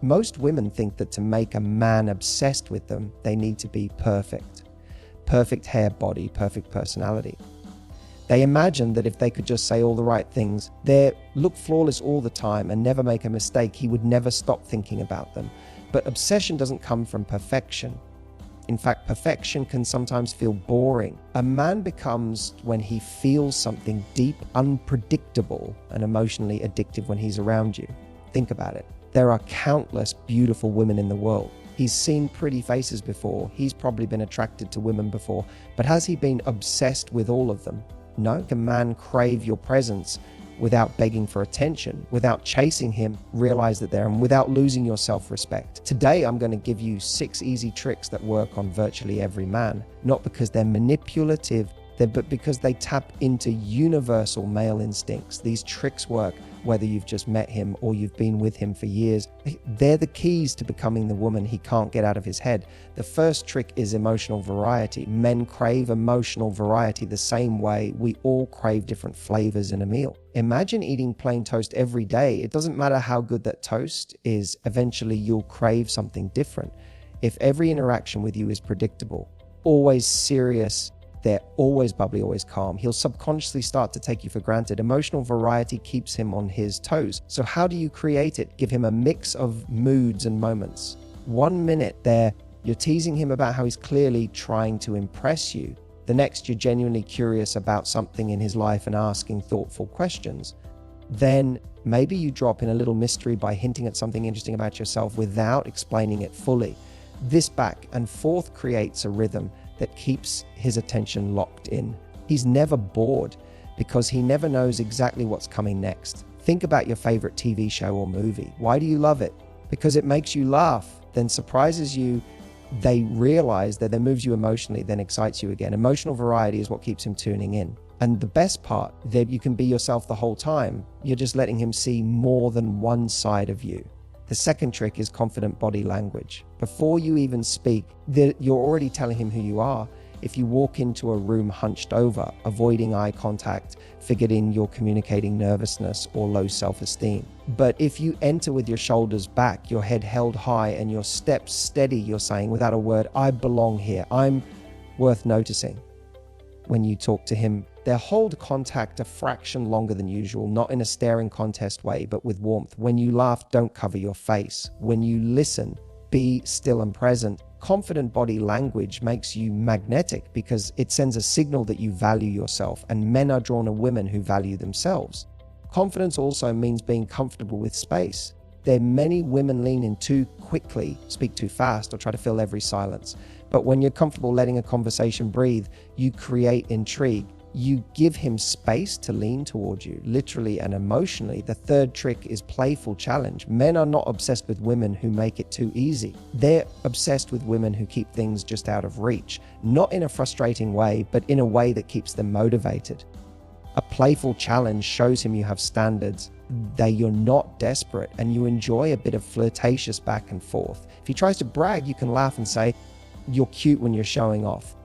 Most women think that to make a man obsessed with them, they need to be perfect. Perfect hair, body, perfect personality. They imagine that if they could just say all the right things, they look flawless all the time and never make a mistake, he would never stop thinking about them. But obsession doesn't come from perfection. In fact, perfection can sometimes feel boring. A man becomes when he feels something deep, unpredictable, and emotionally addictive when he's around you. Think about it. There are countless beautiful women in the world. He's seen pretty faces before. He's probably been attracted to women before. But has he been obsessed with all of them? No. Can a man crave your presence without begging for attention, without chasing him, realize that they're, and without losing your self-respect? Today, I'm going to give you 6 easy tricks that work on virtually every man, not because they're manipulative, but because they tap into universal male instincts. These tricks work whether you've just met him or you've been with him for years. They're the keys to becoming the woman he can't get out of his head. The first trick is emotional variety. Men crave emotional variety the same way we all crave different flavors in a meal. Imagine eating plain toast every day. It doesn't matter how good that toast is, eventually you'll crave something different. If every interaction with you is predictable, always serious, they're always bubbly, always calm, he'll subconsciously start to take you for granted. Emotional variety keeps him on his toes. So how do you create it? Give him a mix of moods and moments. 1 minute there, you're teasing him about how he's clearly trying to impress you. The next, you're genuinely curious about something in his life and asking thoughtful questions. Then maybe you drop in a little mystery by hinting at something interesting about yourself without explaining it fully. This back and forth creates a rhythm that keeps his attention locked in. He's never bored because he never knows exactly what's coming next. Think about your favorite TV show or movie. Why do you love it? Because it makes you laugh, then surprises you, they realize that it moves you emotionally, then excites you again. Emotional variety is what keeps him tuning in. And the best part, that you can be yourself the whole time. You're just letting him see more than one side of you. The second trick is confident body language. Before you even speak, you're already telling him who you are. If you walk into a room hunched over, avoiding eye contact, forgetting you're communicating nervousness or low self-esteem. But if you enter with your shoulders back, your head held high, and your steps steady, you're saying without a word, I belong here, I'm worth noticing. When you talk to him, they'll hold contact a fraction longer than usual, not in a staring contest way, but with warmth. When you laugh, don't cover your face. When you listen, be still and present. Confident body language makes you magnetic because it sends a signal that you value yourself, and men are drawn to women who value themselves. Confidence also means being comfortable with space. There are many women lean in too quickly, speak too fast, or try to fill every silence. But when you're comfortable letting a conversation breathe, you create intrigue. You give him space to lean towards you, literally and emotionally. The third trick is playful challenge. Men are not obsessed with women who make it too easy. They're obsessed with women who keep things just out of reach, not in a frustrating way, but in a way that keeps them motivated. A playful challenge shows him you have standards, that you're not desperate, and you enjoy a bit of flirtatious back and forth. If he tries to brag, you can laugh and say, you're cute when you're showing off.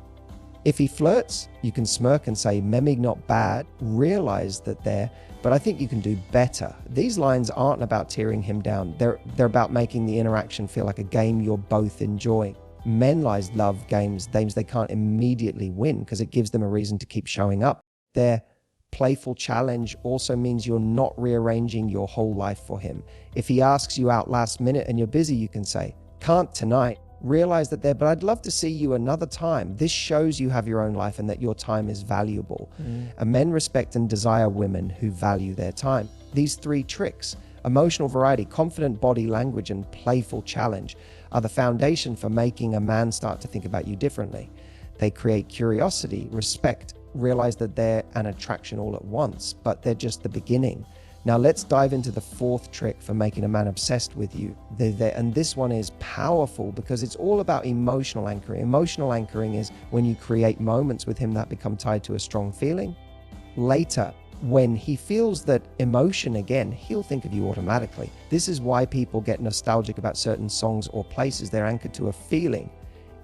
If he flirts, you can smirk and say, "Memig not bad, realize that but I think you can do better." These lines aren't about tearing him down. They're about making the interaction feel like a game you're both enjoying. Men love games they can't immediately win because it gives them a reason to keep showing up. Their playful challenge also means you're not rearranging your whole life for him. If he asks you out last minute and you're busy, you can say, "Can't tonight." Realize that but I'd love to see you another time. This shows you have your own life and that your time is valuable. And men respect and desire women who value their time. These 3 tricks, emotional variety, confident body language, and playful challenge, are the foundation for making a man start to think about you differently. They create curiosity, respect, realize that they're an attraction all at once, but they're just the beginning. Now let's dive into the 4th trick for making a man obsessed with you. And this one is powerful because it's all about emotional anchoring. Emotional anchoring is when you create moments with him that become tied to a strong feeling. Later, when he feels that emotion again, he'll think of you automatically. This is why people get nostalgic about certain songs or places. They're anchored to a feeling.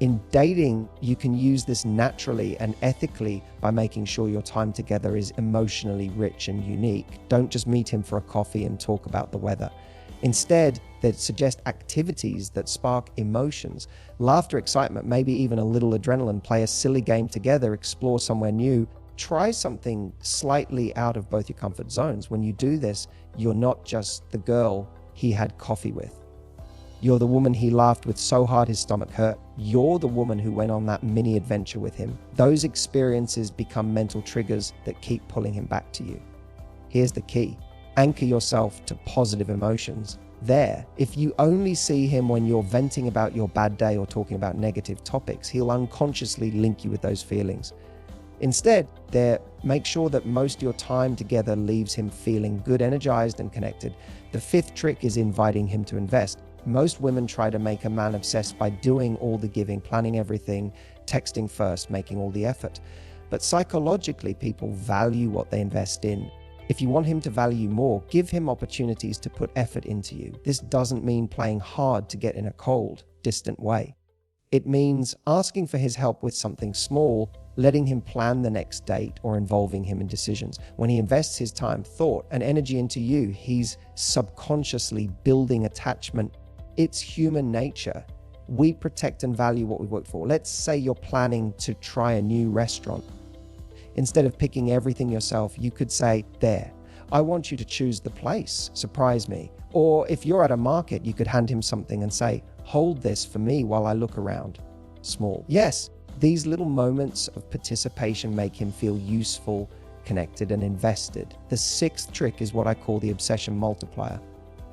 In dating, you can use this naturally and ethically by making sure your time together is emotionally rich and unique. Don't just meet him for a coffee and talk about the weather. Instead, that suggest activities that spark emotions, laughter, excitement, maybe even a little adrenaline. Play a silly game together, explore somewhere new. Try something slightly out of both your comfort zones. When you do this, you're not just the girl he had coffee with. You're the woman he laughed with so hard his stomach hurt. You're the woman who went on that mini adventure with him. Those experiences become mental triggers that keep pulling him back to you. Here's the key. Anchor yourself to positive emotions. There, if you only see him when you're venting about your bad day or talking about negative topics, he'll unconsciously link you with those feelings. Instead, make sure that most of your time together leaves him feeling good, energized, and connected. The fifth trick is inviting him to invest. Most women try to make a man obsessed by doing all the giving, planning everything, texting first, making all the effort. But psychologically, people value what they invest in. If you want him to value more, give him opportunities to put effort into you. This doesn't mean playing hard to get in a cold, distant way. It means asking for his help with something small, letting him plan the next date, or involving him in decisions. When he invests his time, thought, and energy into you, he's subconsciously building attachment. It's human nature. We protect and value what we work for. Let's say you're planning to try a new restaurant. Instead of picking everything yourself, you could say, there, I want you to choose the place, surprise me. Or if you're at a market, you could hand him something and say, hold this for me while I look around. Small. Yes, these little moments of participation make him feel useful, connected, and invested. The sixth trick is what I call the obsession multiplier,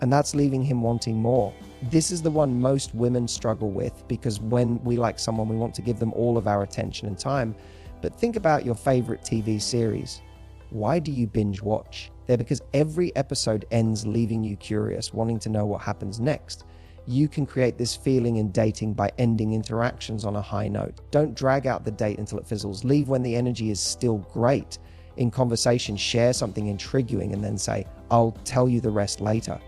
and that's leaving him wanting more. This is the one most women struggle with, because when we like someone, we want to give them all of our attention and time. But think about your favorite TV series. Why do you binge watch? They're because every episode ends leaving you curious, wanting to know what happens next. You can create this feeling in dating by ending interactions on a high note. Don't drag out the date until it fizzles. Leave when the energy is still great. In conversation, share something intriguing and then say, I'll tell you the rest later.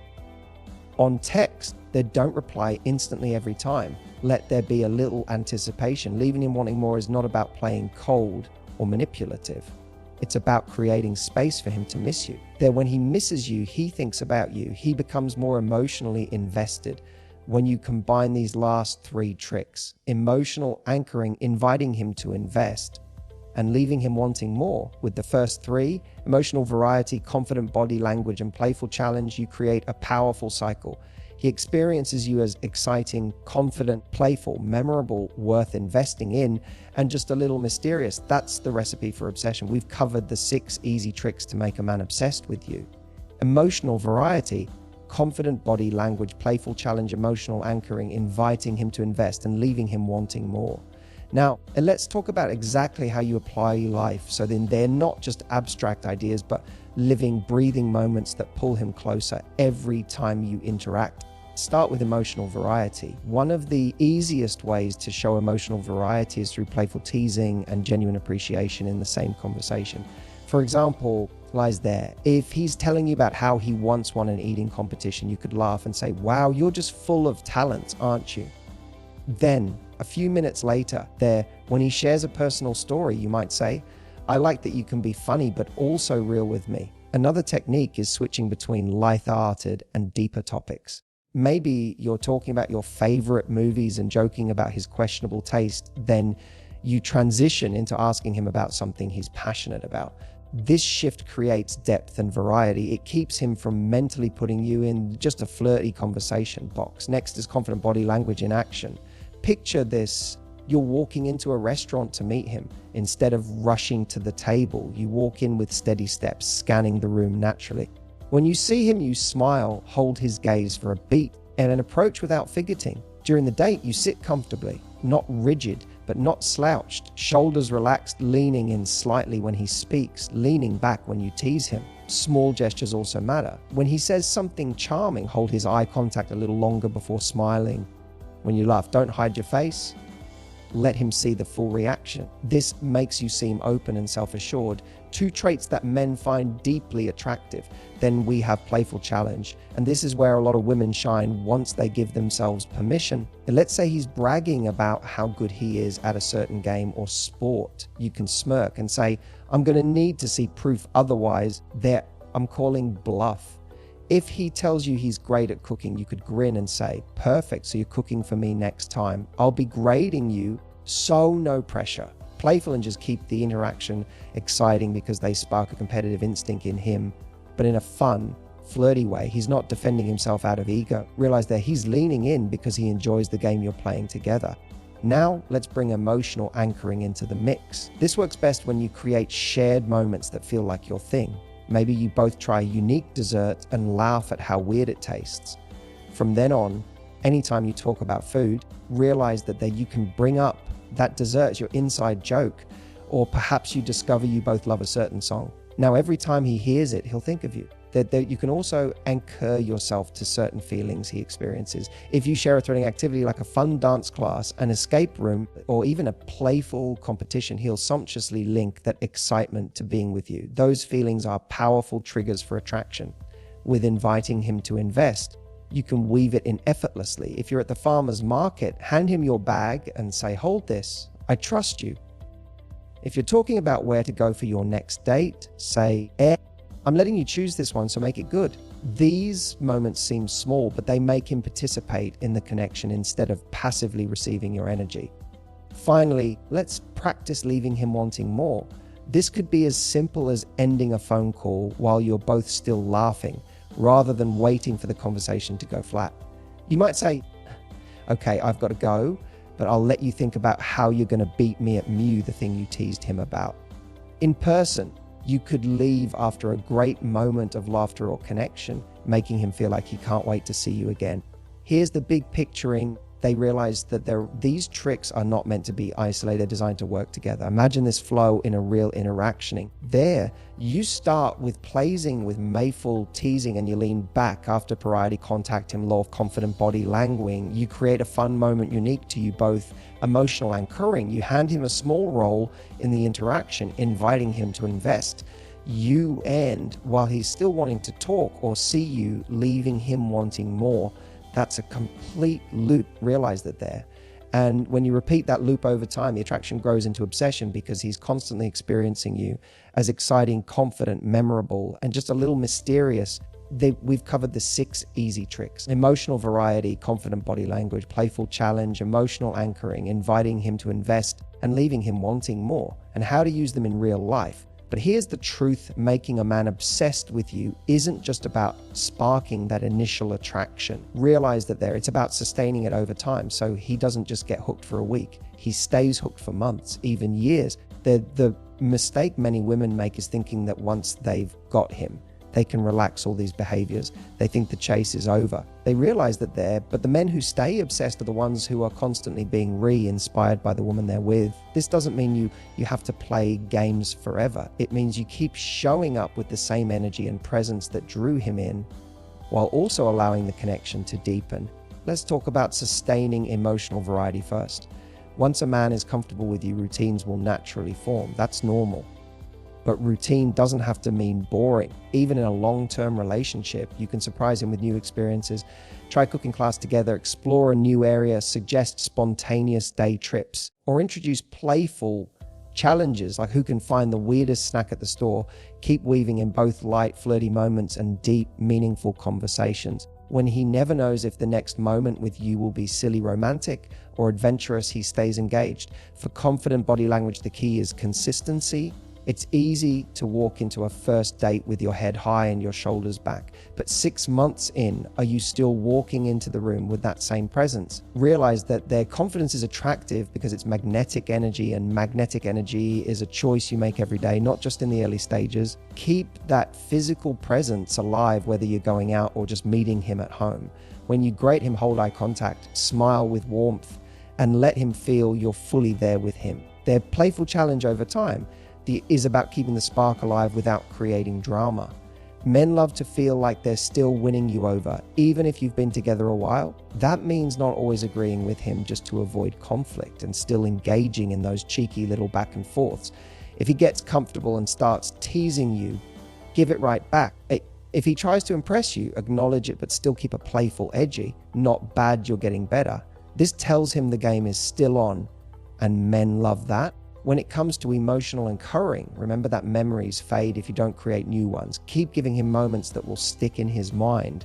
On text, they don't reply instantly every time. Let there be a little anticipation. Leaving him wanting more is not about playing cold or manipulative. It's about creating space for him to miss you. Then when he misses you, he thinks about you. He becomes more emotionally invested. When you combine these last three tricks, emotional anchoring, inviting him to invest, and leaving him wanting more, with the first three, emotional variety, confident body language, and playful challenge, you create a powerful cycle. He experiences you as exciting, confident, playful, memorable, worth investing in, and just a little mysterious. That's the recipe for obsession. We've covered the 6 easy tricks to make a man obsessed with you. Emotional variety, confident body language, playful challenge, emotional anchoring, inviting him to invest, and leaving him wanting more. Now, let's talk about exactly how you apply life, so then they're not just abstract ideas, but living, breathing moments that pull him closer every time you interact. Start with emotional variety. One of the easiest ways to show emotional variety is through playful teasing and genuine appreciation in the same conversation. For example, lies there. If he's telling you about how he once won an eating competition, you could laugh and say, wow, you're just full of talent, aren't you? Then, a few minutes later, when he shares a personal story, you might say, I like that you can be funny, but also real with me. Another technique is switching between light-hearted and deeper topics. Maybe you're talking about your favorite movies and joking about his questionable taste, then you transition into asking him about something he's passionate about. This shift creates depth and variety. It keeps him from mentally putting you in just a flirty conversation box. Next is confident body language in action. Picture this. You're walking into a restaurant to meet him. Instead of rushing to the table, you walk in with steady steps, scanning the room naturally. When you see him, you smile, hold his gaze for a beat, and an approach without fidgeting. During the date, you sit comfortably, not rigid, but not slouched, shoulders relaxed, leaning in slightly when he speaks, leaning back when you tease him. Small gestures also matter. When he says something charming, hold his eye contact a little longer before smiling. When you laugh, don't hide your face. Let him see the full reaction. This makes you seem open and self-assured, 2 traits that men find deeply attractive. Then we have playful challenge, and this is where a lot of women shine once they give themselves permission. And let's say he's bragging about how good he is at a certain game or sport. You can smirk and say, I'm going to need to see proof, otherwise I'm calling bluff. If he tells you he's great at cooking, you could grin and say, perfect, so you're cooking for me next time. I'll be grading you, so no pressure. Playful and just keep the interaction exciting because they spark a competitive instinct in him, but in a fun, flirty way. He's not defending himself out of ego. Realize that he's leaning in because he enjoys the game you're playing together. Now, let's bring emotional anchoring into the mix. This works best when you create shared moments that feel like your thing. Maybe you both try a unique dessert and laugh at how weird it tastes. From then on, anytime you talk about food, realize that you can bring up that dessert, your inside joke, or perhaps you discover you both love a certain song. Now, every time he hears it, he'll think of you. That you can also anchor yourself to certain feelings he experiences. If you share a thrilling activity like a fun dance class, an escape room, or even a playful competition, he'll sumptuously link that excitement to being with you. Those feelings are powerful triggers for attraction. With inviting him to invest, you can weave it in effortlessly. If you're at the farmer's market, hand him your bag and say, hold this, I trust you. If you're talking about where to go for your next date, say, I'm letting you choose this one, so make it good. These moments seem small, but they make him participate in the connection instead of passively receiving your energy. Finally, let's practice leaving him wanting more. This could be as simple as ending a phone call while you're both still laughing, rather than waiting for the conversation to go flat. You might say, okay, I've got to go, but I'll let you think about how you're going to beat me at Mew, the thing you teased him about. In person, you could leave after a great moment of laughter or connection, making him feel like he can't wait to see you again. Here's the big picturing. They realize that these tricks are not meant to be isolated, they're designed to work together. Imagine this flow in a real interaction. There, you start with pleasing, with mayful teasing, and you lean back after priority contact him, law of confident body languaging. You create a fun moment unique to you both, emotional anchoring. You hand him a small role in the interaction, inviting him to invest. You end while he's still wanting to talk or see you, leaving him wanting more. That's a complete loop. Realize that there. And when you repeat that loop over time, the attraction grows into obsession because he's constantly experiencing you as exciting, confident, memorable, and just a little mysterious. We've covered the 6 easy tricks: emotional variety, confident body language, playful challenge, emotional anchoring, inviting him to invest, and leaving him wanting more, and how to use them in real life. But here's the truth: making a man obsessed with you isn't just about sparking that initial attraction. Realize that it's about sustaining it over time, so he doesn't just get hooked for a week. He stays hooked for months, even years. The mistake many women make is thinking that once they've got him, they can relax all these behaviors. They think the chase is over. They realize that but the men who stay obsessed are the ones who are constantly being re-inspired by the woman they're with. This doesn't mean you have to play games forever. It means you keep showing up with the same energy and presence that drew him in, while also allowing the connection to deepen. Let's talk about sustaining emotional variety first. Once a man is comfortable with you, routines will naturally form. That's normal. But routine doesn't have to mean boring. Even in a long-term relationship, you can surprise him with new experiences. Try cooking class together, explore a new area, suggest spontaneous day trips, or introduce playful challenges like who can find the weirdest snack at the store. Keep weaving in both light, flirty moments and deep, meaningful conversations. When he never knows if the next moment with you will be silly romantic or adventurous, he stays engaged. For confident body language, the key is consistency. It's easy to walk into a first date with your head high and your shoulders back, but 6 months in, are you still walking into the room with that same presence? Realize that their confidence is attractive because it's magnetic energy, and magnetic energy is a choice you make every day, not just in the early stages. Keep that physical presence alive, whether you're going out or just meeting him at home. When you grate him, hold eye contact, smile with warmth, and let him feel you're fully there with him. Their playful challenge over time is about keeping the spark alive without creating drama. Men love to feel like they're still winning you over, even if you've been together a while. That means not always agreeing with him just to avoid conflict, and still engaging in those cheeky little back and forths. If he gets comfortable and starts teasing you, give it right back. If he tries to impress you, acknowledge it, but still keep a playful edgy, not bad, you're getting better. This tells him the game is still on, and men love that. When it comes to emotional anchoring, remember that memories fade if you don't create new ones. Keep giving him moments that will stick in his mind.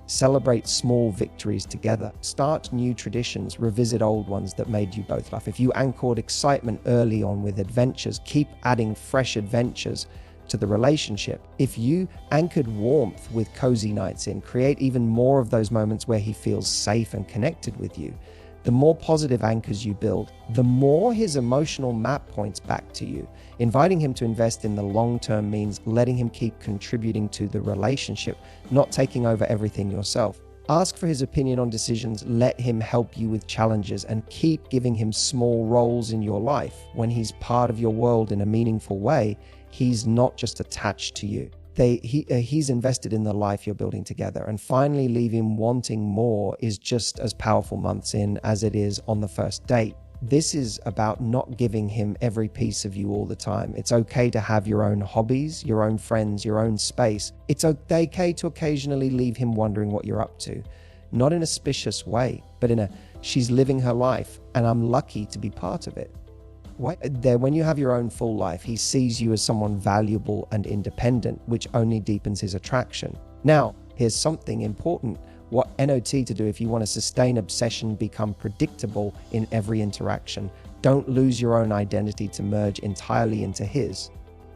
Celebrate small victories together. Start new traditions. Revisit old ones that made you both laugh. If you anchored excitement early on with adventures, keep adding fresh adventures to the relationship. If you anchored warmth with cozy nights in, create even more of those moments where he feels safe and connected with you. The more positive anchors you build, the more his emotional map points back to you. Inviting him to invest in the long term means letting him keep contributing to the relationship, not taking over everything yourself. Ask for his opinion on decisions, let him help you with challenges, and keep giving him small roles in your life. When he's part of your world in a meaningful way, he's not just attached to you. He's invested in the life you're building together. And finally, leave him wanting more is just as powerful months in as it is on the first date. This is about not giving him every piece of you all the time. It's okay to have your own hobbies, your own friends, your own space. It's okay to occasionally leave him wondering what you're up to. Not in a suspicious way, but in a, she's living her life and I'm lucky to be part of it. When you have your own full life, he sees you as someone valuable and independent, which only deepens his attraction. Now, here's something important. What NOT to do if you want to sustain obsession, become predictable in every interaction. Don't lose your own identity to merge entirely into his.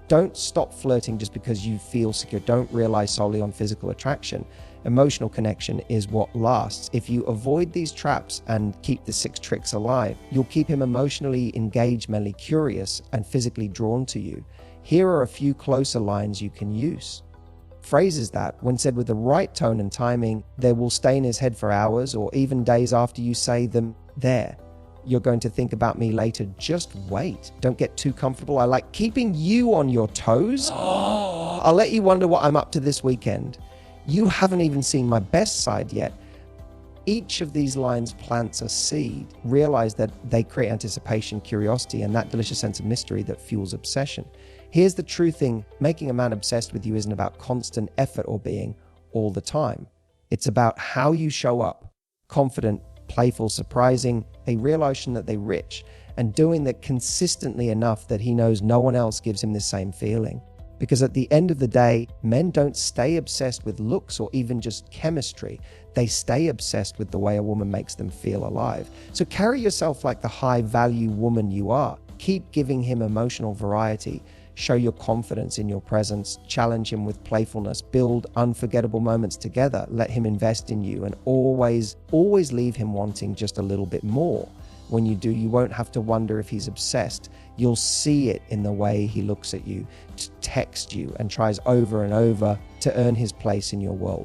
Don't stop flirting just because you feel secure. Don't rely solely on physical attraction. Emotional connection is what lasts. If you avoid these traps and keep the 6 tricks alive, you'll keep him emotionally engaged, mentally curious, and physically drawn to you. Here are a few closer lines you can use. Phrases that, when said with the right tone and timing, they will stay in his head for hours or even days after you say them. There, you're going to think about me later. Just wait. Don't get too comfortable. I like keeping you on your toes. I'll let you wonder what I'm up to this weekend. You haven't even seen my best side yet. Each of these lines plants a seed. Realize that they create anticipation, curiosity, and that delicious sense of mystery that fuels obsession. Here's the true thing. Making a man obsessed with you isn't about constant effort or being all the time. It's about how you show up. Confident, playful, surprising, a realization that they're rich, and doing that consistently enough that he knows no one else gives him the same feeling. Because at the end of the day, men don't stay obsessed with looks or even just chemistry. They stay obsessed with the way a woman makes them feel alive. So carry yourself like the high-value woman you are. Keep giving him emotional variety. Show your confidence in your presence. Challenge him with playfulness. Build unforgettable moments together. Let him invest in you, and always leave him wanting just a little bit more. When you do, you won't have to wonder if he's obsessed. You'll see it in the way he looks at you, texts you, and tries over and over to earn his place in your world.